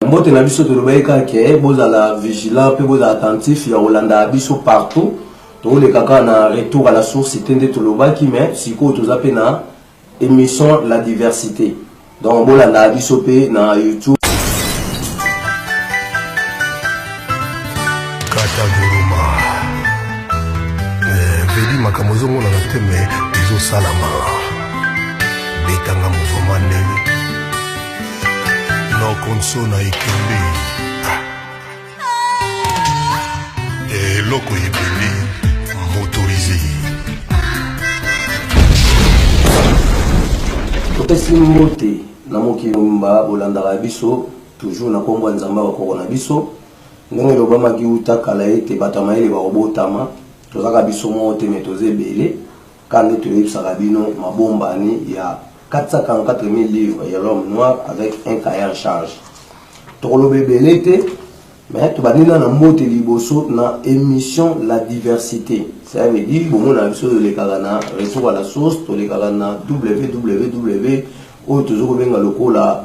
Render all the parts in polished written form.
mbote na biso tolobaika ke bozala vigilant pe bozala attentif ya Olanda biso partout to le kaka na retour à la source tende tolobaki mais siko toza pe na émission la diversité donc bolanda biso pe na YouTube Kataguruma veli makamozongo na teme izo salama betanga mouvement ndenge no konsona ikembe loko ebele motorisé topesi mbote na mokili mba bolandaka biso toujours na kombo nzamba bakoko na biso ndenge lobamaki uta kala ete bato mayele bakobotama tozaka biso mo te me toza ebele kandi toyebisaka bino mabombani ya 444 000 livres ya l'homme noir avec un cahier en charge tokoloba ebele te mais tobandina na mbote liboso na émission la diversité ça veut dire bomona biso tolekaka na retour à la source tolekaka na www oyo tozokobenga lokola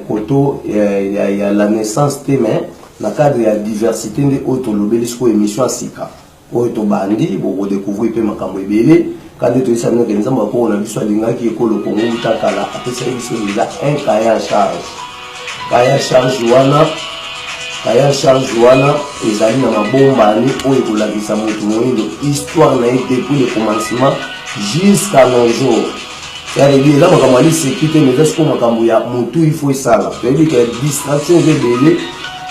koto ya la naissance te mais na cadre ya diversité nde oyo tolobeli sikoyo émission ya sika oyo tobandi bokodécouvrir mpe makambo ebele kandi toyesa bino ke nzambe akoko na biso alingaki ekolo kongo utakala apesaki biso deja un cahier en charge cahier en charge wana ezali na mabombani oyo ekolakisa moto moyindo histoire na ye depuis le commencement jusqu'à nos jours c'est-à-dire eza makambo ali sécurité mais eza siko makambo ya motu il faut esala toyebi ke distraction eza ebele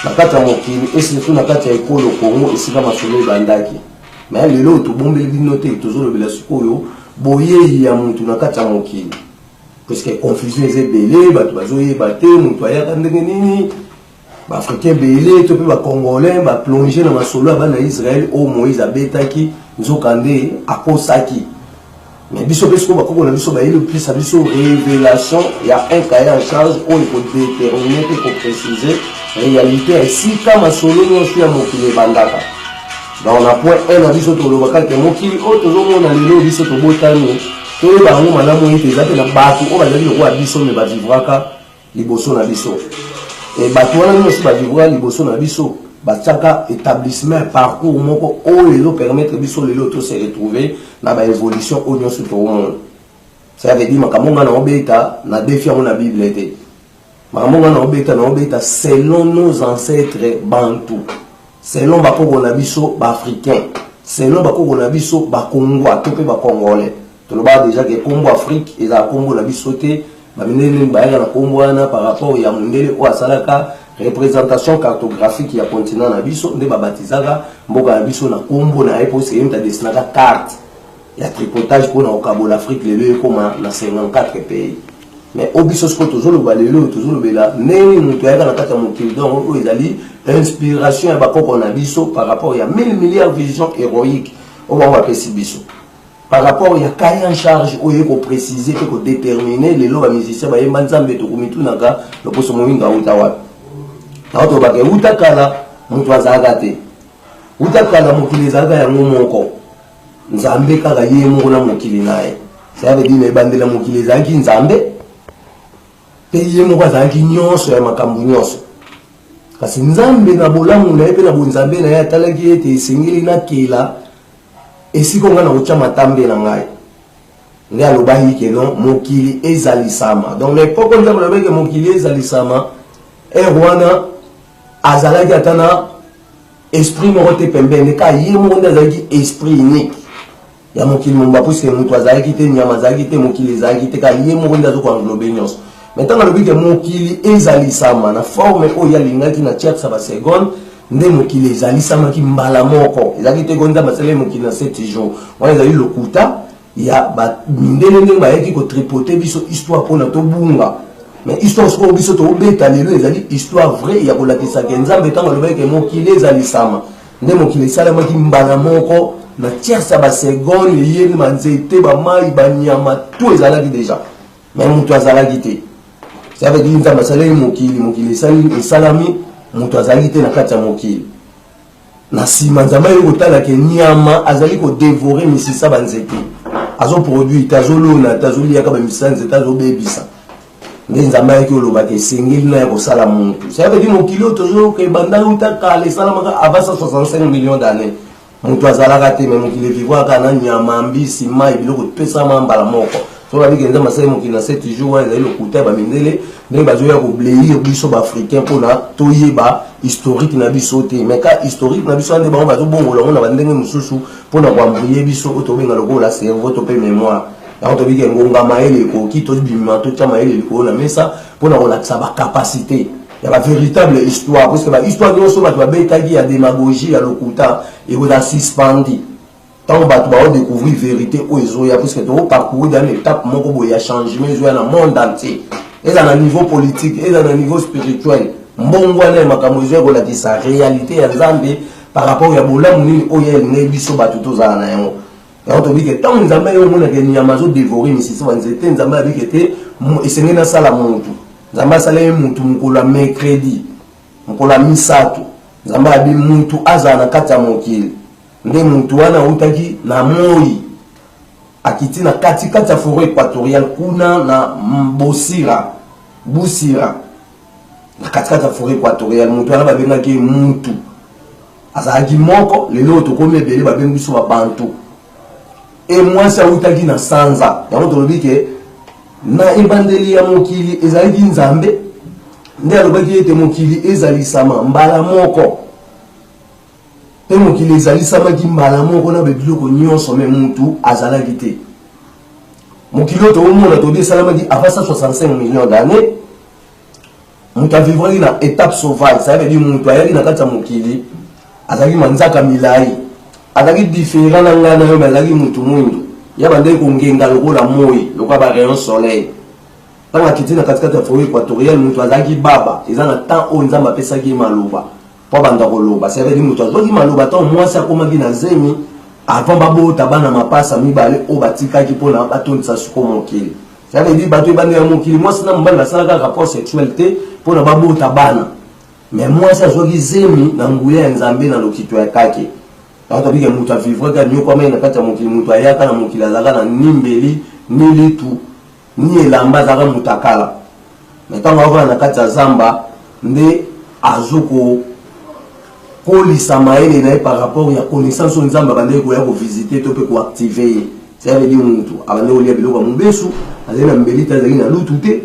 na kati ya mokili et surtout na kati ya ekolo kongo esika masolo ebandaki mais lelo tobombeli bino te tozolobela sikoyo boyei ya motu na kati ya mokili puisque confusion eza ebele bato bazoyeba te motu ayaka ndenge nini baafricain ebele to mpe bacongolais baplonge na masolo ya bana israel oyo moïse abetaki nzoka nde akosaki mais biso mpe sikoyo bakoko na biso bayebi opesa biso révélation ya un cahier en charge oyo ekodétermine mpe koprécise réalité ya esika masolo nyonso ya mokili ebandaka donc na point 1 na biso tolobaka ke mokili oyo tozomona lelo biso tobotani toyeba yango malamu ete eza mpe na bato oyo bazali lokola biso me bavivraka liboso na biso e bato wana nyonso bavivraka liboso na biso batiaka établissement parcours moko oyo ezopermettre biso lelo tose retrouver na baévolution oyo nyonso toomona ça veut dire makambo nga na obeta na defi yango na bible te makambo nga na obeta selon nos ancêtres bantou selon bakoko na biso baafricain selon bakoko na biso bakongwa to mpe bacongolais tolobaka déjà ke kombo afrique ezala kombo na biso te bamindele bayaka na kombo wana par rapport ya mondele oyo asalaka représentation cartographique ya continent na biso nde babatizaka mboka na biso na kombo na ye mpo seke mutu adesinaka carte ya tripotage mpona kokabola afrique lelo ekoma na 54 pays mais obiso siko tozoloba lelo tozolobela ndenge moto ayaka na kati ya mokili donc oyo ezali inspiration ya bakoko na biso par rapport ya 1000 milliards vision héroïque oyo bango bapesi biso par rapport ya cahier en charge oyo ekoprécise mpe kodétermine lelo bamusicien bayemba nzambe tokomitunaka loposo moyinga auta wapi awa tolobaka euta kala moto azalaka te euta kala mokili ezalaka yango moko nzambe kaka ye moko na mokili na ye ça veut dire ebandela mokili ezalaki nzambe mpe ye moko azalaki nyonso ya makambo nyonso kasi nzambe na bolamu na ye mpe na bonzambe na ye atalaki ete esengeli nakela esika nga na kotya matambe na ngai nde alobaki ke non mokili ezalisama donc na epoke nzambe alobaki mokili ezalisama ere wana azalaki ata na esprit moko te pembeni ka ye moko nde azalaki esprit unique ya mokili momba puisque moto azalaki te nyama azalaki te mokili ezalaki te ka ye moko nde azokoanglobe nyonso mais ntango alobi ke mokili ezalisama na forme oyo alingaki na tiakisa basegonde nde mokili ezalisamaki mbala moko ezalaki te ko nzambe asaleli mokili na 7 jours wana ezali lokuta ya mindele ndenge bayaki kotripote biso histoire mpona tobunga mais histoire sikoyo biso tobeta lelo ezali histoire vrai ya kolakisaka nzambe ntango alobaki ke mokili ezalisama nde mokili esalamaki mbala moko na tiakisa basegonde eyeli banzete bamai banyama to ezalaki deja mais moto azalaki te ça veut dire nzambe asaleli mokili esalami moto azalaki te na kati ya mokili na nsima nzambe ayi kotala ke nyama azali kodevore misisa banzete azoproduire te azolona te azoliaka bamisisa nzete azobebisa nzamba yaki oloba ke sengeli na ko sala muntu ça veut dire mon kilo toujours que banda uta kale sala maka avasa 65 millions d'années muntu azalaka te mais mon kilo vivwa kana nyama mbisi mai biloko pesa mambala moko so la bigenza masai mon kilo 7 jours ezali lokuta ba mindele ndenge bazoya ko blayer biso ba africain pona toyeba historique na biso te mais ka historique na biso ande ba bazo bongola ngona bandenge mususu pona kwa mbriye biso otobenga lokola cerveau to pe mémoire ya to bige ngonga maele ko ki to bima to chama ele ko na mesa pona ko lakisa ba capacité ya ba véritable histoire parce que ba histoire de so ba to betagi ya démagogie ya lokuta et ko da suspendi tant ba to ba découvrir vérité o ezoya parce que to parcourir dans étape moko boya changement ezoya na monde entier et dans le niveau politique et dans le niveau spirituel mbongo na makambo ezoya ko lakisa réalité ya Nzambe par rapport ya bolamu nini o ya ngai biso ba to za na yango. Et on dit que tant que Nzamba yo mona ke nyamazo dévorer mais c'est nzete Nzamba bi kete esengena na sala muntu Nzamba sala muntu mukula mercredi mukula misato Nzamba bi muntu azana kata mokili nde muntu wana utaki na moi akiti na kati kata forêt équatoriale kuna na Busira na kati kata forêt équatoriale muntu wana babenga ke muntu azaki moko lelo to komebele babenga biso ba bantu. Et moi ça utaki na sanza yango tolobi ke na ebandeli ya mokili ezali Nzambe nde alobaki ete mokili ezali sama mbala moko pe mokili ezali sama ki mbala moko na biloko nyonso me muntu azalaki te mokili to omona to salama di avasa 65 millions d'années mutu avivaki na étape sauvage ça veut dire mutu ayaki na kati ya mokili azalaki manzaka milai azaki différent na ngana yo bazaki mutu mwindu ya bande ko ngenga lokola moi lokola ba rayon soleil tanga kitina katikati ya forêt équatoriale mutu azaki baba ezana temps o Nzamba pesaki maloba po banda ko loba ça veut dire mutu azoki maloba tant moi ça komaki na zemi avant babota bana mapasa mibale o batikaki pona batonisa suko mokili ça veut dire bato bande ya mokili moi sina mbanda salaka rapport sexualité pona babota bana mais moi ça zoki zemi na nguya ya Nzambe na lokito ya kake. Quand on dit que mutu vivre ka nyo comme na kata mokili mutu ayaka na mokili azaka na nimbeli ni litu ni elamba zaka mutakala mais quand on va na kata Zamba nde azuko ko lisamaele na par rapport ya connaissance Nzamba bande ko ya ko visiter to pe ko activer ça veut dire mutu abande olia biloko mubesu azena mbelita azali na lutute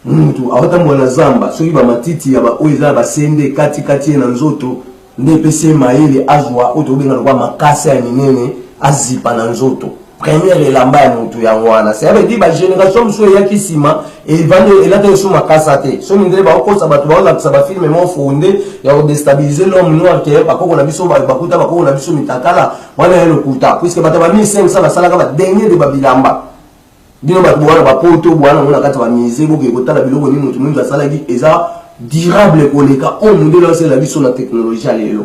mutu awata mwana Zamba soki ba matiti ya ba oiza ba sende kati na nzoto nde pese maele azwa otobenga kwa makasa ya minene azipa na nzoto première elamba ya mutu ya wana ça veut dire ba génération so ya kisima et vande elata so makasa te so mindele ba okosa bato ba ola ba film mo fonde ya ko déstabiliser l'homme noir qui ba ko na biso ba kuta ba ko na biso mitakala wana yelo kuta puisque bato ba 1500 basala ka ba dernier de babilamba bino ba bwana ba poto bwana mona kata ba mise boke kotala biloko ni mutu mundu asala ki eza durable koleka o mundelo c'est la biso na technologie alelo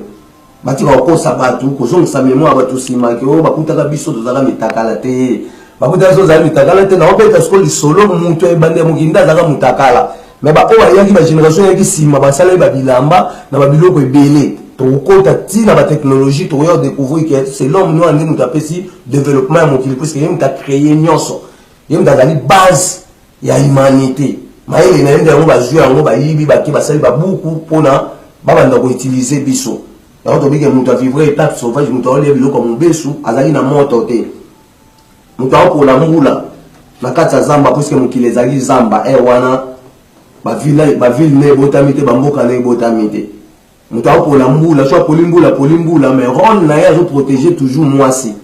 bati ba ko sabatu ko zong sa mémoire ba to sima ke o bakuta ka biso to zaka mitakala te bakuta zo zaka mitakala te na opeta skoli solo muntu e bande mukinda zaka mutakala mais ba o ayaki ba génération yaki sima ba sala ba bilamba na ba biloko ebele to kota ti na ba technologie to yo découvrir que c'est l'homme noir ndi muta pesi développement mo kili parce que yem ta créer nyonso yem ta dali base ya humanité maele na yende yango bazwi yango bayibi baki basali babuku pona babanda ko utiliser biso yango to bige mutu vivre étape sauvage mutu ole biloko mubesu azali na moto te mutu akola mbula na kati ya Zamba puisque mokili ezali Zamba wana ba ville ne botamite bamboka ne botamite mutu akola mbula soit polimbula mais ron na ya zo protéger toujours mwasi.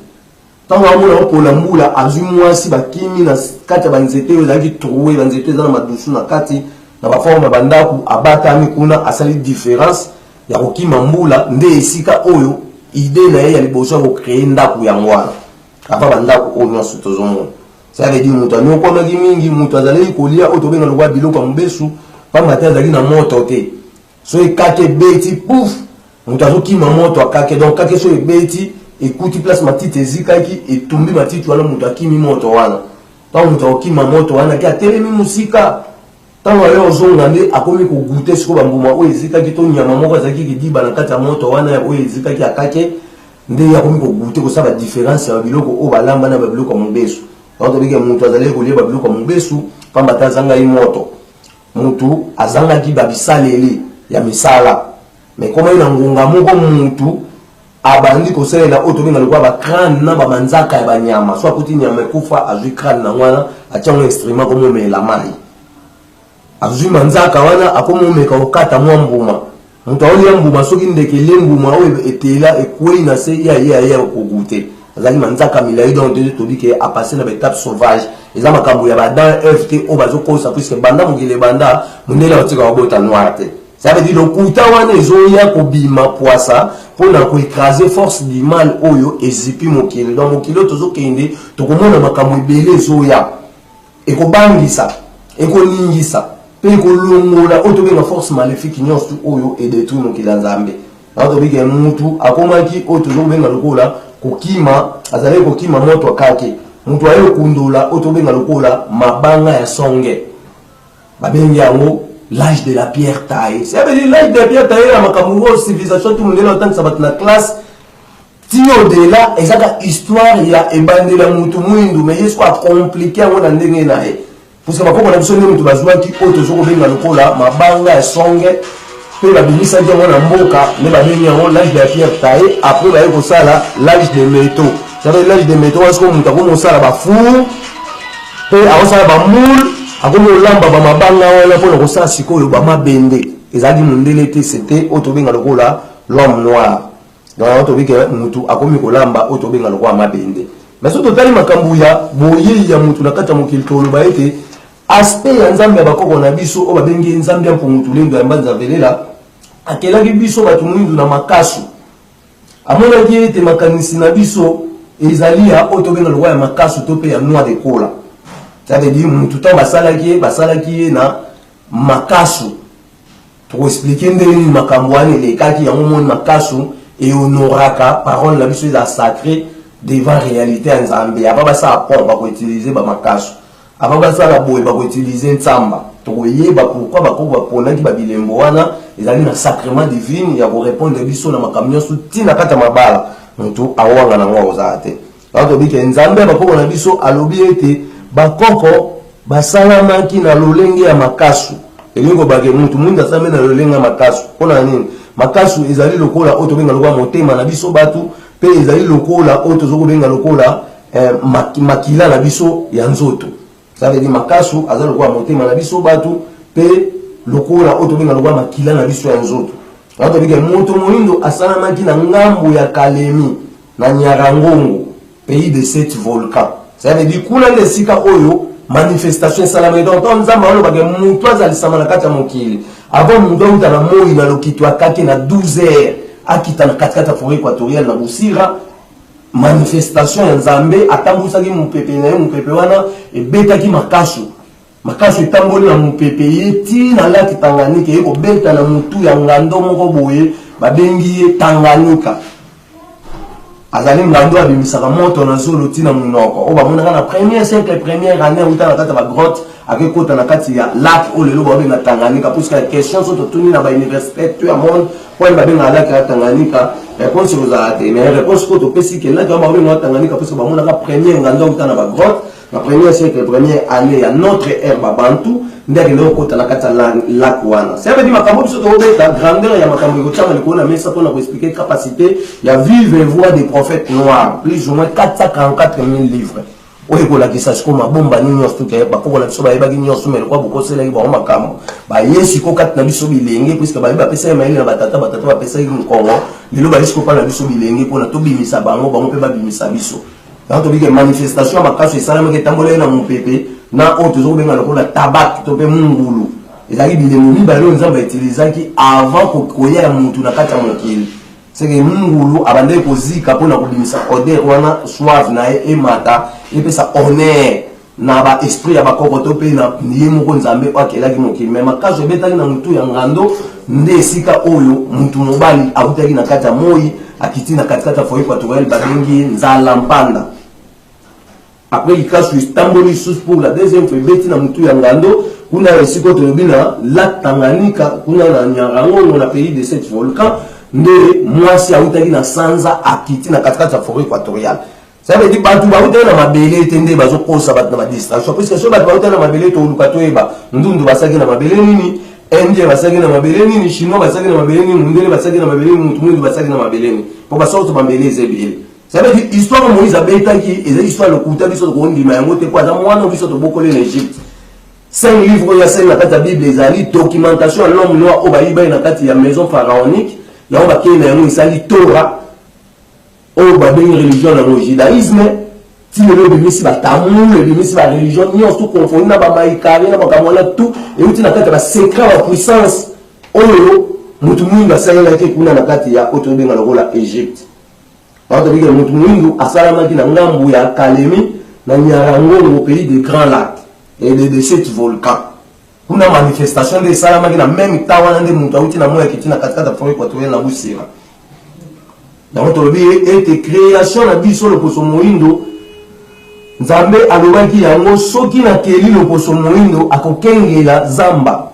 Tant que pour la moula, azumwa si bakimi na kati banzete ozaki trouver banzete dans madusu na kati na ba forme bandaku abata mikuna asali différence ya kokima mbula nde esika oyo idée na ya liboso ko créer ndaku ya ngwana aba bandaku oyo nyoso tozomo ça veut dire mutu no koma mingi mutu azali kolia otobenga lokwa biloko mbesu pa matin azali na moto te so ekake beti pouf mutu azokima moto akake donc kake so ebeti ekuti place matite ezikaki etumbi matiti wala mutu akimi moto wana tango mutu akima moto wana ki atelemi musika tango ayo ozonga nde akomi kogute siko bambuma oyo ezikaki to nyama moko azalaki kidiba na kati ya moto wana oyo ezikaki akake nde akomi kogute kosala différence ya biloko oyo balamba na babiloko ya mobesu tango tobike mutu azali kolia babiloko ya mobesu pamba tazanga imoto mutu azanga ki babisaleli ya misala mais koma ina ngunga moko mutu abandi ko selela oto benga lokwa ba crâne na ba manzaka ya banyama so akuti nyama kufa azui crâne na ngwana achango extrêmement comme mela mai azui manzaka wana akomo meka okata mwambuma mutu awoli ya mbuma soki ndeke lembuma o etela ekwei na se ya kokugute azali manzaka milai donc to bike a passer na étape sauvage eza makambo ya badan FT o bazokosa puisque banda mokile banda munela otika wabota noir te ça veut dire le kuta wana ezoya kobima poisa pona ko écraser force du mal oyo ezipi mokile donc mokile tozokende tokomona makambo ebele ezoya ekobangisa ekoningisa pe kolongola otobenga force maléfique nyonso oyo edetruire mokile nzambe atobike mutu akomaki otozobenga lokola kokima azali kokima moto akake mutu ayo kundula otobenga lokola mabanga ya songe babengi yango l'âge de la pierre taillée. Ça veut dire l'âge de la pierre taillée, la civilisation, tout le monde est en tant que ça va être la classe. Tio de là, et ça, histoire, il y a ébandé la moutou mouindou, mais il y a compliqué à mon andé nae. Parce que ma propre nation, nous avons dit, oh, tu as bien le cola, ma banga est songe, puis la bénisse a dit, on a mboka, mais la bénisse a l'âge de la pierre taillée, après, il y a ça là, l'âge des métaux. Ça veut dire l'âge des métaux, est-ce qu'on a comme ça là, fou, puis à ça là, moule, akomo lamba ba mabanga wana pona ko sa sikoyo ba mabende ezali mundele te c'était otobenga lokola l'homme noir donc otobike mutu akomi ko lamba otobenga lokola mabende mais so totali makambu ya boye ya mutu nakata mokilitolo ba ete aspect ya nzambe bakoko na biso o babengi nzambe mpo mutu lendo ya mbanza velela akelaki biso batu mwindu na makasu amona ki ete makanisi na biso ezali ya otobenga lokola ya makasu to pe ya noir de cola. Ça veut dire que tout le monde basalaki na makasu pour expliquer ndeni makambwani les cas qui ont makasu et honoraka parole la biso est sacrée devant réalité en Zambie aba ça pont ba ko utiliser ba makasu aba ça la boye ba ko utiliser ntsamba to yeba pourquoi ba ko ba pona ki ba bilembo wana ezali na sacrement divine ya ko répondre biso na makamyo sutina kata mabala mutu awanga na ngwa ozate donc bike nzambe ba ko na biso alobi ete bakoko basalamaki na lolenge ya makasu elingo bage mutu mwinda same na lolenge ya makasu pona nini makasu ezali lokola oto benga lokola motema na biso batu pe ezali lokola oto zoko benga lokola makila na biso ya nzoto ça veut dire makasu azali lokola motema na biso batu pe lokola oto benga lokola makila na biso ya nzoto ato bige moto moindo asalamaki na ngambo ya Kalemi na Nyarangongo pays de 7 volcans. Ça veut dire kuna le sika oyo manifestation salama donc on nzamba ono bage mutu azalisama na kata mokili avant mutu utana moi na lokitwa kake na 12 heures akita na katikata forêt équatoriale na Busira manifestation ya nzambe atambusaki mupepe na ye mupepe wana ebetaki makasu etamboli na mupepe yeti na laki Tanganyika eko beta na mutu ya ngando moko boye babengi ye Tanganyika azali ngando abimisaka moto na zolo tina munoko o bamonaka na premier siècle première année uta na kata ba grotte akekota na kati ya lac o lelo ba benga Tanganyika parce que la question sont tuni na ba université tout le monde pour ba benga lac ya Tanganyika réponse vous a été mais réponse ko to pesi ke lac ba benga Tanganyika parce que bamonaka premier ngando uta na ba grotte na premier siècle première année ya notre ère bantu ndeke leo kota na kata lac wana ça veut dire makambo biso to beta grandeur ya makambo ko chama ko na mesa pour na expliquer capacité ya vivre voix des prophètes noirs plus ou moins 444 000 livres oyo ko la kisa ko mabomba ni nyonso ke ba ko la biso ba yeba ki nyonso mais ko boko sela ki ba makambo ba yesi ko kat na biso bilenge puisque ba pesa maili na batata ba pesa ki Kongo lelo ba isko pa na biso bilenge pour na to bimisa bango pe ba bimisa biso donc to bige manifestation makaso esalama ke tambola na mupepe na autre zo benga lokola tabac to pe mungulu ezali bilemo mibale nzamba utilizaki avant ko koya ya mutu na kata mokili c'est que mungulu abande ko zika pona ko bimisa odeur wana soif na emata epesa honneur na ba esprit ya bakoko to pe na yemo ko nzambe akelaki mokili mais makaso ebetaki na mutu ya ngando nde sika oyo mutu mobali akutaki na kata moi akiti na kata forêt équatoriale babengi nzala mpanda. Après il casse Istanbul sous pour la deuxième fois beti na mutu ya ngando kuna esiko to bina la Tanganyika kuna na Nyarangongo na pays de 7 volcans nde mwasi autaki na sanza akiti na katikati ya forêt équatoriale Ça veut dire batu ba utana mabele tende bazo kosa bat na distraction parce que so batu ba utana mabele to luka to eba ndundu basaki na mabele nini Indie basaki na mabele nini Chinois basaki na mabele nini Mundele basaki na mabele nini Mutumundu basaki na mabele nini pour basorte mabele zebele. Ça veut dire histoire Moïse abeta ki eza histoire le kuta biso ko ndima yango te kwa za mwana biso to bokole na Egypte. 5 livres ya 5 na kati ya Bible ezali documentation à l'homme noir au baïba na kati ya maison pharaonique ya on ba kena yango isali Torah au ba bengi religion na judaïsme ti le bimisi ba tamoul le bimisi ba religion ni on tout confond na ba maïkari na ba kamona tout et uti na kati ba secret ba puissance oyo mutu mwindu asala ke kuna na kati ya otobenga lokola Egypte. Bato bige mutu mwindu asala maki na ngambu ya Kalemi na Nyarango au pays des Grands Lacs et de 7 volcans. Kuna manifestation de salama ki na même tawana nde mutu uti na moya kiti na katikata forêt équatoriale na Busira. Donc tolobi ete création na biso le poso moindo Nzambe alobaki yango soki na keli le poso moindo akokengela zamba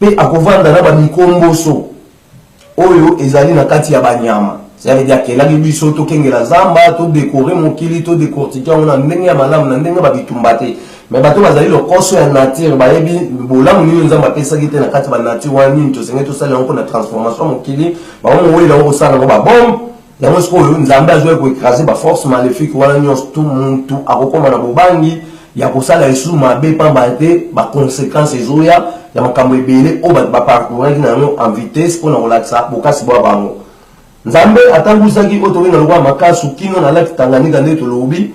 pe akovanda na ba mikomboso oyo ezali na kati ya banyama. Ça veut dire que la biso to kengela zamba to décorer mokili to décortiquer on a ndenge ya malamu na ndenge ba bitumbate. Mais bato bazali le koso ya nature bayebi bolamu ni nzamba pesa kite na kati ba nature wani to senge to sala on na transformation mokili ba on wela on sala ba bombe ya mosko yo nzamba azwe ko écraser ba force maléfique wana nyos tout muntu akokoma na bobangi ya kosala esu mabe pambate ba conséquences ezoya ya makambo ebele o ba parcourir na no en vitesse pour na relaxa bokasi bo bango nzambe atangusaki otobenga lokwa makasu kino na laki Tanganyika nde tolobi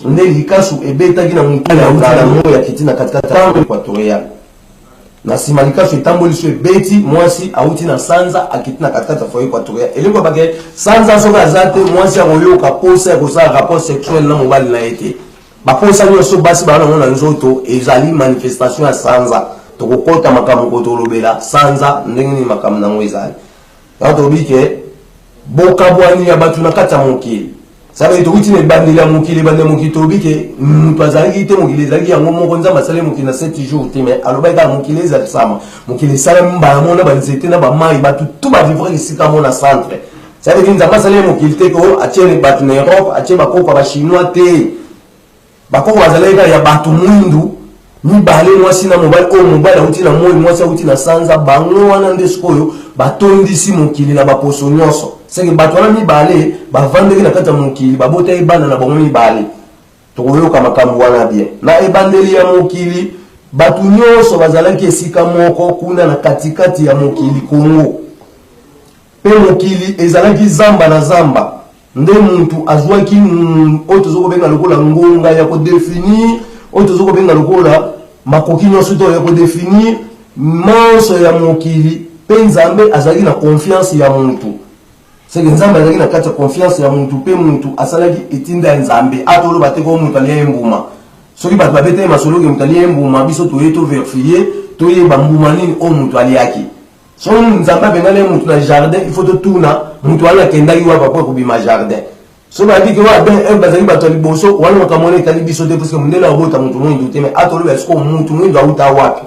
nde likasu ebetaki na mukili ya utala ya kitina katika tango équatoriale na sima likasu etamboli so ebeti mwasi auti na sanza akitina katika foyer équatoriale elingo bake sanza soka azate mwasi akoyoka posa ya kosala rapport sexuel na mobali na ete baposa nyonso basi bana mona nzoto ezali manifestation ya sanza tokokota makambo kotolobela sanza ndenge ni makambo nango ezali atobike bokabwani ya batu na kati ya mokili. Ça veut dire que tu es bandé à mokili bandé mokili tobike mutu azalaki te mokili ezalaki yango moko nzamba asali mokili na 7 jours te mais alobaka mokili ezali sama mokili sala mbala mona banzete na bamai batu tout ba vivre esika mona centre. Ça veut dire nzamba asali mokili te ko atiene batu na Europe atie bakoko ba chinois te bakoko bazalaka ya batu mwindu mibale mwasi na mobali o mobali auti na moi mwasi auti na sanza bango wana nde sikoyo batondisi mokili na baposo nyonso. C'est que batwana mibale bavandeli na kati ya mokili babota ebana na bango mibale tokoyoka makambo wana bien na ebandeli ya mokili batu nyonso bazalaki esika moko kuna na katikati ya mokili Kongo pe mokili ezalaki zamba na zamba nde muntu azwaki oyo tozokobenga lokola ngonga ya kodefinir oyo tozokobenga lokola makoki nyonso to ya kodefinir manso ya mokili pe nzambe azalaki na confiance ya muntu. C'est que nzambe azalaki na kati ya confiance ya muntu pe muntu asalaki etinda ya nzambe atolo bateko muntu aliye mbuma soki bato babete masoloki muntu aliye mbuma biso toye to vérifier toyeba mbuma nini o muntu aliyaki so nzambe abengale muntu na jardin il faut totuna muntu wana akendaki wapa po ekobima jardin so babiki wa ben bazali bato ya liboso wana makamona etali biso te parce que mundele abota muntu mwindu te mais atolo basiko muntu mwindu auta wapi.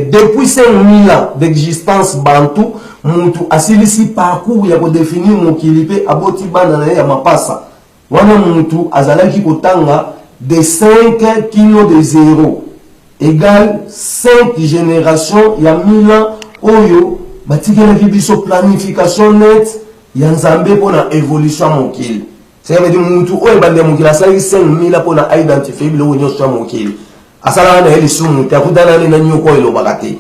Depuis 5000 ans d'existence bantou, muntu asilisi parcours ya ko définir mokili pe aboti bana na ya mapasa. Wana muntu azalaki kotanga de 5 kilo de 0 égale 5 générations ya 1000 ans oyo batikelaki biso planification net ya nzambe pona évolution mokili. Ça veut dire muntu oyo bande mokili asali 5000 ans pona identifier bilo nyonso mokili. Asala na eli sumu te akutana na nyoko elobaka te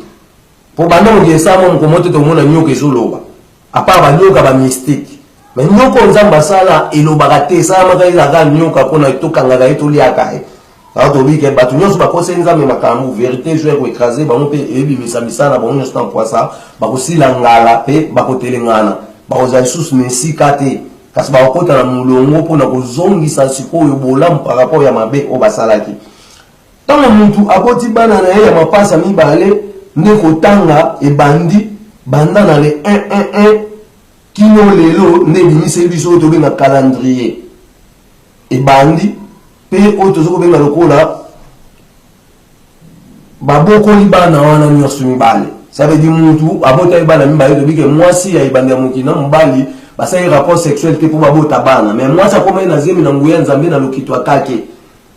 po banda mo gesama mkomoto to mona nyoko ezoloba apa ba nyoka ba mystique mais nyoko nzamba sala elobaka te sala makaila ga nyoka pona tokanga ga etoliaka e ato bike batu nyonso ba kose nzambe makambu vérité je ko écraser ba mpe ebi misamisana ba nyonso tan poisa ba kosila ngala pe ba kotelengana ba oza sus mesika te kasi ba kota na mulongo pona kozongisa sikoyo bolam par rapport ya mabe o basalaki. Tant muntu aboti bana na ya mapasa mibale nde kotanga ebandi banda na le 111 kino lelo nde bimise biso to benga calendrier ebandi pe oto zoko benga lokola baboko libana wana nyonso mibale. Ça veut dire muntu abota ibana mibale to bike mwasi ya ibanda mukina mbali basali rapport sexuel te pour babota bana mais moi ça comme na zemi na nguya nzambe na lokitwa kake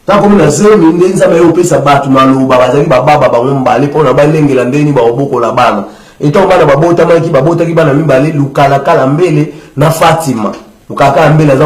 ta comme na zemi ndenza ba yopesa batu maloba bazali bababa bangombale pona balengela ndeni ba obokola bana eto bana babota maki babota ki bana mibale lukala kala mbele na Fatima lukaka mbele